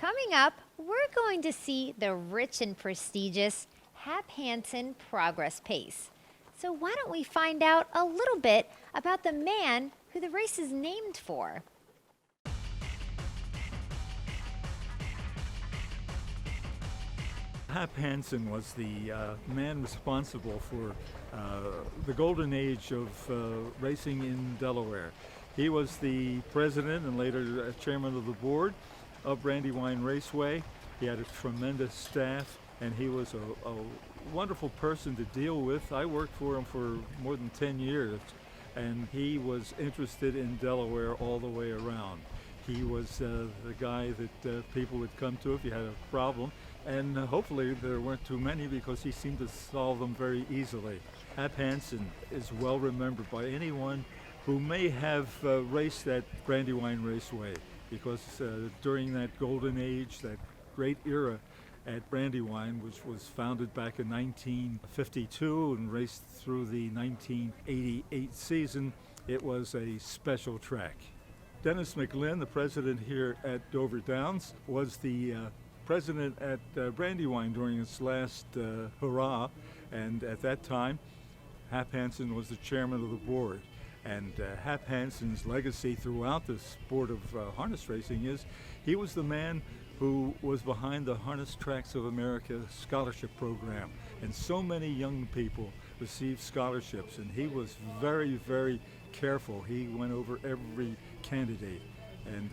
Coming up, we're going to see the rich and prestigious Hap Hansen Progress Pace. So why don't we find out a little bit about the man who the race is named for? Hap Hansen was the man responsible for the golden age of racing in Delaware. He was the president and later chairman of the board of Brandywine Raceway. He had a tremendous staff, and he was a wonderful person to deal with. I worked for him for more than 10 years, and he was interested in Delaware all the way around. He was the guy that people would come to if you had a problem, and hopefully there weren't too many because he seemed to solve them very easily. Hap Hansen is well remembered by anyone who may have raced at Brandywine Raceway, because during that golden age, that great era at Brandywine, which was founded back in 1952 and raced through the 1988 season, it was a special track. Dennis McLinn, the president here at Dover Downs, was the president at Brandywine during its last hurrah, and at that time Hap Hansen was the chairman of the board. And Hap Hansen's legacy throughout the sport of harness racing is he was the man who was behind the Harness Tracks of America scholarship program, and so many young people received scholarships, and he was very, very careful. He went over every candidate, and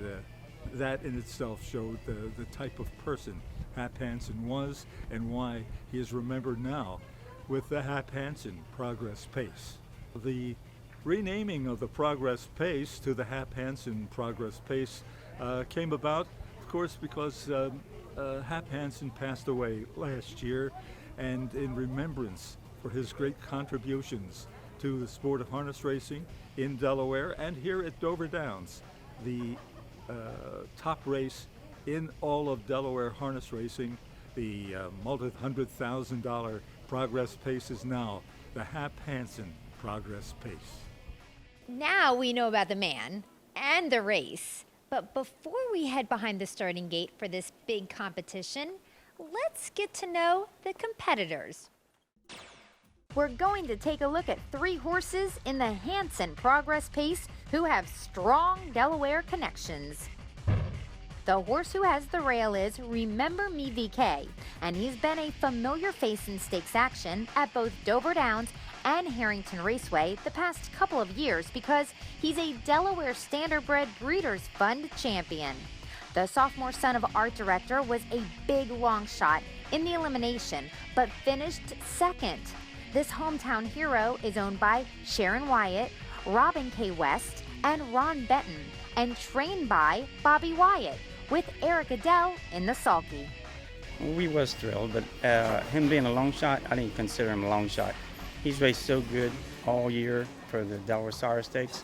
that in itself showed the type of person Hap Hansen was and why he is remembered now with the Hap Hansen Progress Pace. The renaming of the Progress Pace to the Hap Hansen Progress Pace came about, of course, because Hap Hansen passed away last year, and in remembrance for his great contributions to the sport of harness racing in Delaware and here at Dover Downs, the top race in all of Delaware harness racing, the multi-$100,000 Progress Pace is now the Hap Hansen Progress Pace. Now we know about the man and the race, but before we head behind the starting gate for this big competition, let's get to know the competitors. We're going to take a look at 3 horses in the Hansen Progress Pace who have strong Delaware connections. The horse who has the rail is Remember Me VK, and he's been a familiar face in stakes action at both Dover Downs and Harrington Raceway the past couple of years because he's a Delaware Standardbred Breeders' Fund champion. The sophomore son of art director was a big long shot in the elimination, but finished second. This hometown hero is owned by Sharon Wyatt, Robin K. West, and Ron Benton, and trained by Bobby Wyatt, with Eric Adele in the sulky. We was thrilled, but him being a long shot, I didn't consider him a long shot. He's raced so good all year for the Delaware Sire Stakes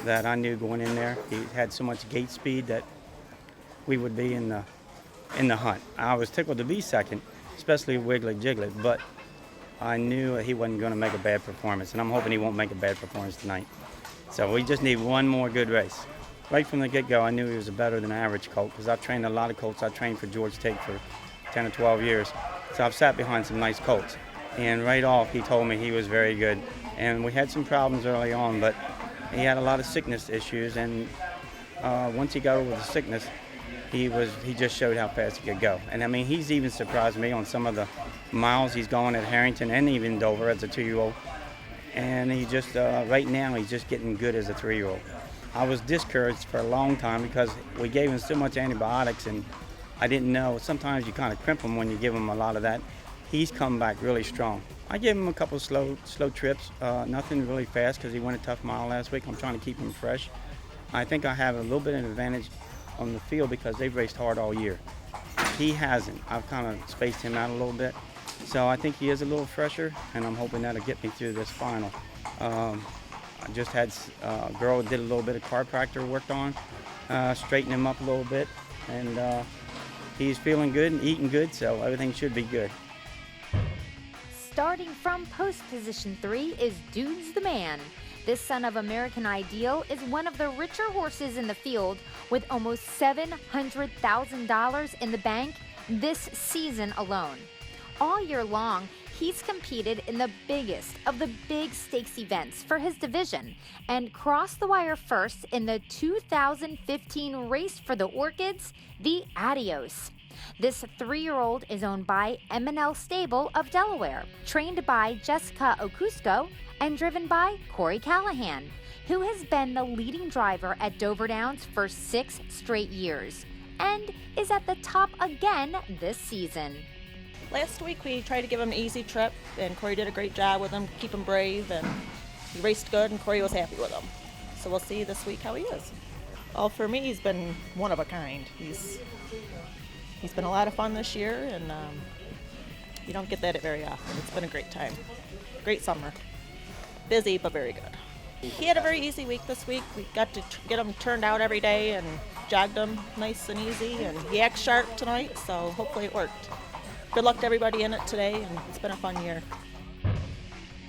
that I knew going in there, he had so much gate speed that we would be in the hunt. I was tickled to be second, especially Wiggle It Jiggleit, but I knew he wasn't going to make a bad performance, and I'm hoping he won't make a bad performance tonight. So we just need one more good race. Right from the get-go, I knew he was a better than average colt because I've trained a lot of colts. I trained for George Tate for 10 or 12 years, so I've sat behind some nice colts. And right off, he told me he was very good. And we had some problems early on, but he had a lot of sickness issues, and once he got over the sickness, he just showed how fast he could go. And I mean, he's even surprised me on some of the miles he's going at Harrington and even Dover as a 2-year-old. And he just, right now, he's just getting good as a 3-year-old. I was discouraged for a long time because we gave him so much antibiotics, and I didn't know. Sometimes you kind of crimp him when you give him a lot of that. He's come back really strong. I gave him a couple of slow trips, nothing really fast because he went a tough mile last week. I'm trying to keep him fresh. I think I have a little bit of an advantage on the field because they've raced hard all year. He hasn't. I've kind of spaced him out a little bit. So I think he is a little fresher, and I'm hoping that'll get me through this final. I just had a girl did a little bit of chiropractor worked on, straightened him up a little bit, and he's feeling good and eating good, so everything should be good. Starting from post position 3 is Dudes the Man. This son of American Ideal is one of the richer horses in the field with almost $700,000 in the bank this season alone. All year long, he's competed in the biggest of the big stakes events for his division and crossed the wire first in the 2015 race for the Orchids, the Adios. This 3-year-old is owned by M&L Stable of Delaware, trained by Jessica Okusko, and driven by Corey Callahan, who has been the leading driver at Dover Downs for 6 straight years and is at the top again this season. Last week we tried to give him an easy trip, and Corey did a great job with him, keep him brave, and he raced good, and Corey was happy with him. So we'll see this week how he is. Well, for me, he's been one of a kind. He's been a lot of fun this year, and you don't get that very often. It's been a great time. Great summer. Busy, but very good. He had a very easy week this week. We got to get him turned out every day and jogged him nice and easy, and he acts sharp tonight, so hopefully it worked. Good luck to everybody in it today, and it's been a fun year.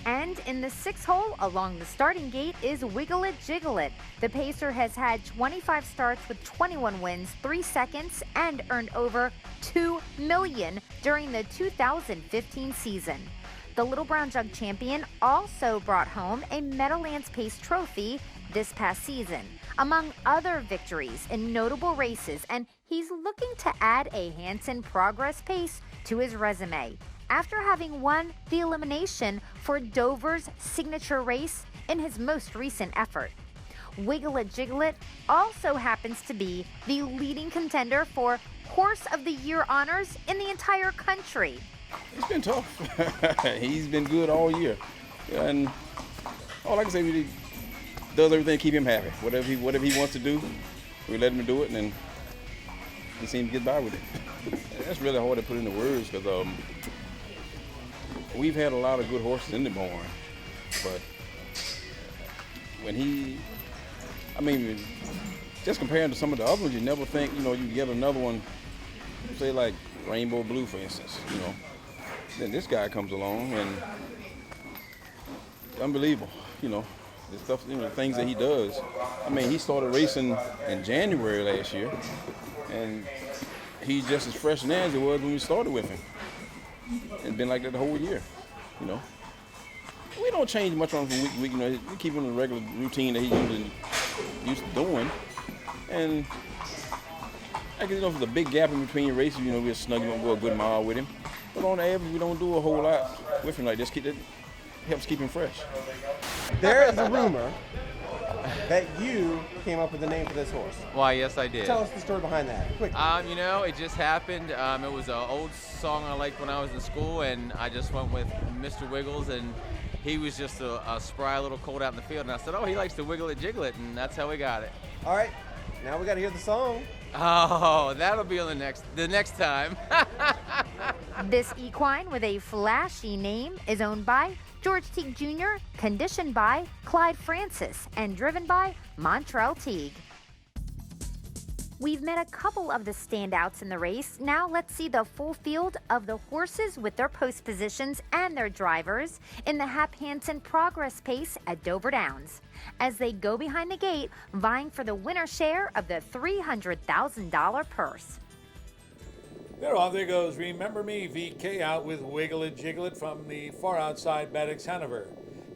And in the 6th hole along the starting gate is Wiggle It Jiggleit. The pacer has had 25 starts with 21 wins, 3 seconds, and earned over $2 million during the 2015 season. The Little Brown Jug champion also brought home a Meadowlands Pace trophy this past season, among other victories in notable races, and he's looking to add a Hansen Progress Pace to his resume after having won the elimination for Dover's signature race in his most recent effort. Wiggle It Jiggleit also happens to be the leading contender for Horse of the Year honors in the entire country. It's been tough. He's been good all year, and all I can say, he does everything to keep him happy. Whatever he wants to do, we let him do it, and then he seems to get by with it. That's really hard to put into words because we've had a lot of good horses in the barn, but when just comparing to some of the other ones, you never think, you get another one, say like Rainbow Blue, for instance, Then this guy comes along and unbelievable, the stuff, the things that he does. He started racing in January last year, and he's just as fresh now as he was when we started with him. It's been like that the whole year, We don't change much on him from week to week, We keep him in the regular routine that he usually used to doing. And I guess, there's a big gap in between races, we'll snug him up, go a good mile with him. But on average, we don't do a whole lot with him like this. It helps keep him fresh. There is a rumor that you came up with the name for this horse. Why, yes, I did. Tell us the story behind that, quickly. It just happened. It was an old song I liked when I was in school, and I just went with Mr. Wiggles, and he was just a spry little colt out in the field, and I said, oh, he likes to wiggle it, jiggle it, and that's how we got it. All right, now we got to hear the song. Oh, that'll be on the next time. This equine with a flashy name is owned by George Teague Jr., conditioned by Clyde Francis, and driven by Montrell Teague. We've met a couple of the standouts in the race. Now let's see the full field of the horses with their post positions and their drivers in the Hap Hansen Progress Pace at Dover Downs as they go behind the gate, vying for the winner share of the $300,000 purse. There off there goes Remember Me, VK out with Wiggle It Jiggleit from the far outside Baddocks Hanover.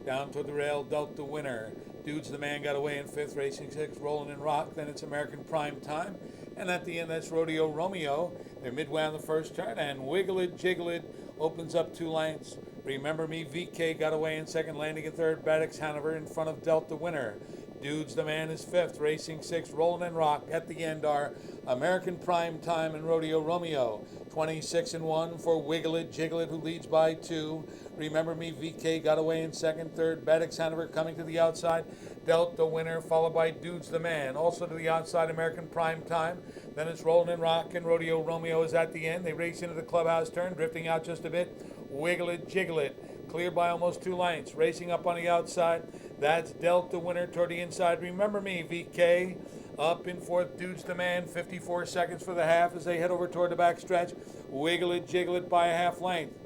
Down toward the rail, Delta Winner. Dudes the Man got away in 5th, Racing 6, Rollin' and Rock. Then it's American Prime Time. And at the end, that's Rodeo Romeo. They're midway on the first turn, and Wiggle It Jiggleit opens up 2 lengths. Remember Me, VK got away in 2nd, landing in 3rd, Baddocks Hanover in front of Delta Winner. Dudes the Man is 5th, Racing 6, Rollin' and Rock. At the end are American Prime Time and Rodeo Romeo. 26-1 for Wiggle It Jiggleit, who leads by 2. Remember Me, VK got away in 2nd, 3rd, Baddocks Hanover coming to the outside. Delta Winner, followed by Dudes the Man. Also to the outside, American Prime Time. Then it's Rollin' and Rock, and Rodeo Romeo is at the end. They race into the clubhouse turn, drifting out just a bit. Wiggle It Jiggleit, clear by almost 2 lengths. Racing up on the outside, that's Delta Winner toward the inside. Remember Me, VK. Up in 4th, Dudes the Man, 54 seconds for the half as they head over toward the back stretch. Wiggle It Jiggleit by a half length.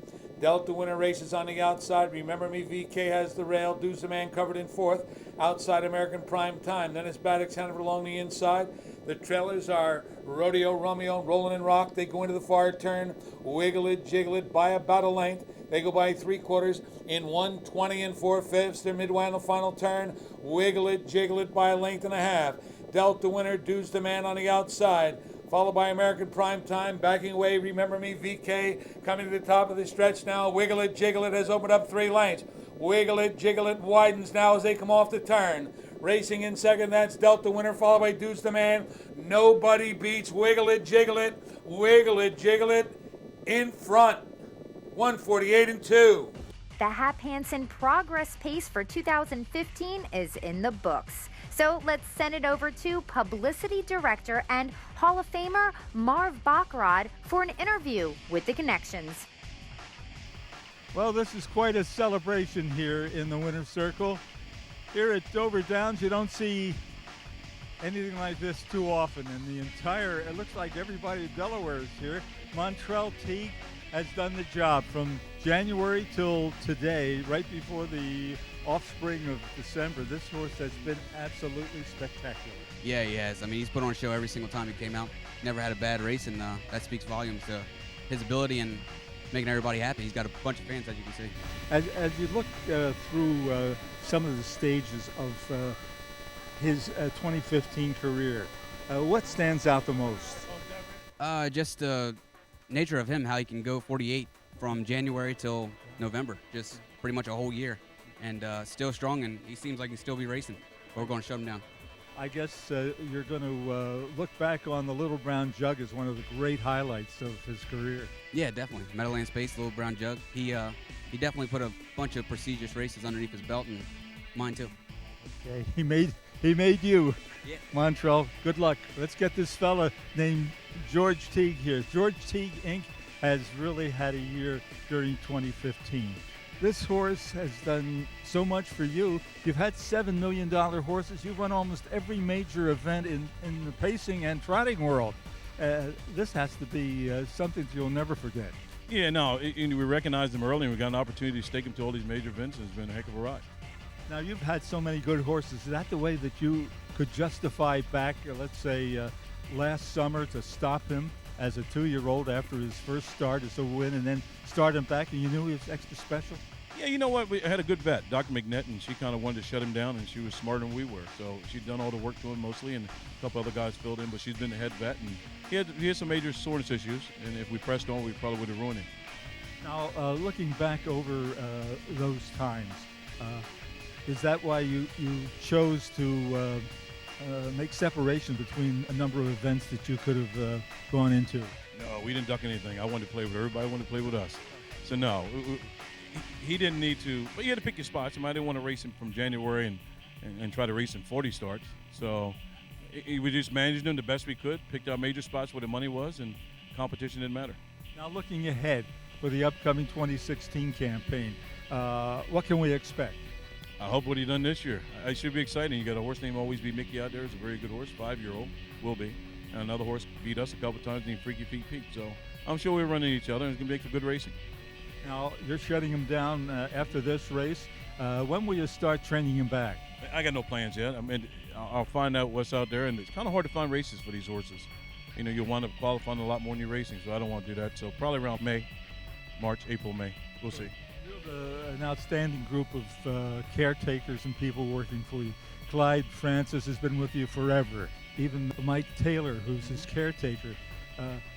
Delta Winner races on the outside. Remember Me, VK has the rail. Deuce the Man covered in fourth. Outside American Prime Time. Then it's Baddox Hanover along the inside. The trailers are Rodeo Romeo, Rollin' and Rock. They go into the far turn. Wiggle It Jiggleit by about a length. They go by 3/4 in 1:20 and 4/5. They're midway on the final turn. Wiggle It Jiggleit by a length and a half. Delta Winner, Deuce the Man on the outside, followed by American Prime Time, backing away, Remember Me, VK, coming to the top of the stretch now. Wiggle It Jiggleit has opened up 3 lengths. Wiggle It Jiggleit widens now as they come off the turn. Racing in second, that's Delta Winner, followed by Deuce the Man. Nobody beats Wiggle It Jiggleit. Wiggle It Jiggleit in front, 148 and 2. The Hap Hansen Progress Pace for 2015 is in the books. So let's send it over to Publicity Director and Hall of Famer Marv Bachrod for an interview with the Connections. Well, this is quite a celebration here in the winner's circle. Here at Dover Downs, you don't see anything like this too often. And the entire, it looks like everybody in Delaware is here. Montrell Teague has done the job from January till today, right before the offspring of December. This horse has been absolutely spectacular. Yeah, he has. I mean, he's put on a show every single time he came out. Never had a bad race, and that speaks volumes to his ability and making everybody happy. He's got a bunch of fans, as you can see. As you look through some of the stages of his 2015 career, what stands out the most? Just the nature of him, how he can go 48 from January till November, just pretty much a whole year, and still strong, and he seems like he can still be racing, but we're going to shut him down. I guess you're going to look back on the Little Brown Jug as one of the great highlights of his career. Yeah, definitely. Meadowlands Pace, Little Brown Jug. He definitely put a bunch of prestigious races underneath his belt, and mine too. Okay, he made you. Yeah. Montrell, good luck. Let's get this fella named George Teague here. George Teague, Inc. has really had a year during 2015. This horse has done so much for you. You've had $7 million horses. You've run almost every major event in the pacing and trotting world. This has to be something you'll never forget. Yeah, no, and we recognized him early, and we got an opportunity to stake him to all these major events, and it's been a heck of a ride. Now, you've had so many good horses. Is that the way that you could justify back, let's say, last summer to stop him as a 2-year-old after his first start as a win, and then start him back, and you knew he was extra special? Yeah, you know what? We had a good vet, Dr. McNett, and she kind of wanted to shut him down, and she was smarter than we were. So she'd done all the work to him mostly, and a couple other guys filled in, but she's been the head vet, and he had some major soreness issues, and if we pressed on, we probably would have ruined him. Now, looking back over those times, is that why you chose to make separation between a number of events that you could have gone into? No, we didn't duck anything. I wanted to play with everybody. Wanted to play with us. So no, he didn't need to. But you had to pick your spots. I mean, I didn't want to race him from January and try to race him 40 starts. So we just managed him the best we could. Picked our major spots where the money was, and competition didn't matter. Now, looking ahead for the upcoming 2016 campaign, what can we expect? I hope what he done this year. It should be exciting. You got a horse named Always Be Mickey out there. It's a very good horse, 5-year-old, will be. And another horse beat us a couple times named Freaky Feet Pete. So I'm sure we're running each other, and it's going to make for good racing. Now, you're shutting him down after this race. When will you start training him back? I got no plans yet. I mean, I'll find out what's out there, and it's kind of hard to find races for these horses. You know, you'll wind up qualifying a lot more in your racing, so I don't want to do that. So probably around March, April, May. We'll see. An outstanding group of caretakers and people working for you. Clyde Francis has been with you forever. Even Mike Taylor, who's his caretaker.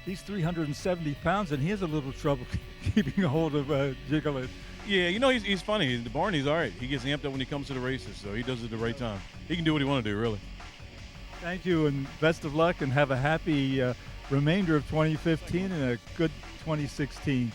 He's 370 pounds, and he has a little trouble keeping a hold of Jiggleit. Yeah, you know, he's funny. In the barn, he's all right. He gets amped up when he comes to the races, so he does it at the right time. He can do what he want to do, really. Thank you, and best of luck, and have a happy remainder of 2015 and a good 2016.